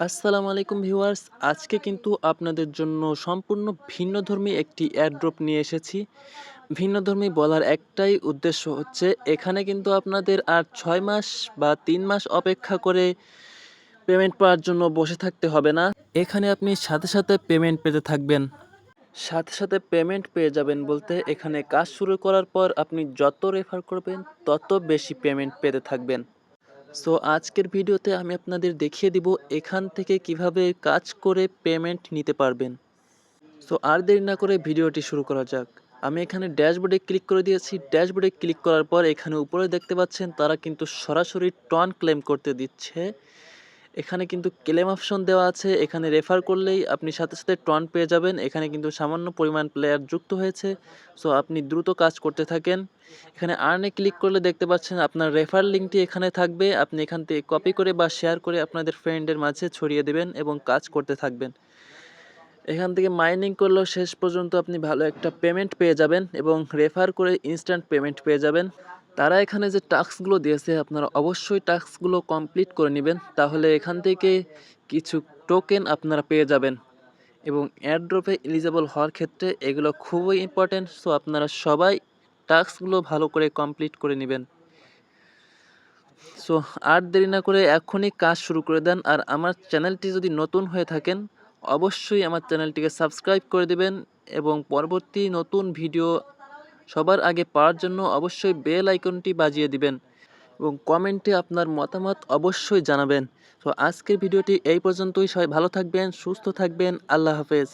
আসসালামু আলাইকুম ভিউয়ার্স। আজকে কিন্তু আপনাদের জন্য সম্পূর্ণ ভিন্নধর্মী একটি এয়ারড্রপ নিয়ে এসেছি। ভিন্নধর্মী বলার একটাই উদ্দেশ্য হচ্ছে এখানে কিন্তু আপনাদের আর ৬ মাস বা ৩ মাস অপেক্ষা করে পেমেন্ট পাওয়ার জন্য বসে থাকতে হবে না। এখানে আপনি সাথে, সাথে পেমেন্ট পেতে থাকবেন। সাথে, সাথে পেমেন্ট পেয়ে যাবেন বলতে এখানে কাজ শুরু করার পর আপনি যত রেফার করবেন তত বেশি পেমেন্ট পেতে থাকবেন। সো আজকের ভিডিওতে আমি আপনাদের দেখিয়ে দিব এখান থেকে কিভাবে কাজ করে পেমেন্ট নিতে পারবেন। সো আর দেরি না করে ভিডিওটি শুরু করা যাক। আমি এখানে ড্যাশবোর্ডে ক্লিক করে দিয়েছি। ড্যাশবোর্ডে ক্লিক করার পর এখানে উপরে দেখতে পাচ্ছেন তারা কিন্তু সরাসরি টন ক্লেম করতে দিচ্ছে। এখানে কিন্তু ক্লেম অপশন দেওয়া আছে। এখানে রেফার করলেই আপনি সাথে, সাথে টন পেয়ে যাবেন। এখানে কিন্তু সামান্য পরিমাণ প্লেয়ার যুক্ত হয়েছে। সো আপনি দ্রুত কাজ করতে থাকেন। এখানে আর্নে ক্লিক করলে দেখতে পাচ্ছেন আপনার রেফার লিঙ্কটি এখানে থাকবে। আপনি এখান থেকে কপি করে বা শেয়ার করে আপনাদের ফ্রেন্ডের মাঝে ছড়িয়ে দেবেন এবং কাজ করতে থাকবেন। এখান থেকে মাইনিং করলেও শেষ পর্যন্ত আপনি ভালো একটা পেমেন্ট পেয়ে যাবেন এবং রেফার করে ইনস্ট্যান্ট পেমেন্ট পেয়ে যাবেন। তারা এখানে যে টাস্কগুলো দিয়েছে আপনারা অবশ্যই টাস্কগুলো কমপ্লিট করে নেবেন, তাহলে এখান থেকে কিছু টোকেন আপনারা পেয়ে যাবেন এবং এয়ারড্রপে এলিজিবল হওয়ার ক্ষেত্রে এগুলো খুবই ইম্পর্টেন্ট। সো আপনারা সবাই টাস্কগুলো ভালো করে কমপ্লিট করে নেবেন। সো আর দেরি না করে এখনই কাজ শুরু করে দেন। আর আমার চ্যানেলটি যদি নতুন হয়ে থাকেন অবশ্যই আমার চ্যানেলটিকে সাবস্ক্রাইব করে দেবেন এবং পরবর্তী নতুন ভিডিও সবার আগে পাওয়ার জন্য অবশ্যই বেল আইকনটি বাজিয়ে দিবেন এবং কমেন্টে আপনার মতামত অবশ্যই জানাবেন। তো আজকের ভিডিওটি এই পর্যন্তই। সবাই ভালো থাকবেন, সুস্থ থাকবেন। আল্লাহ হাফেজ।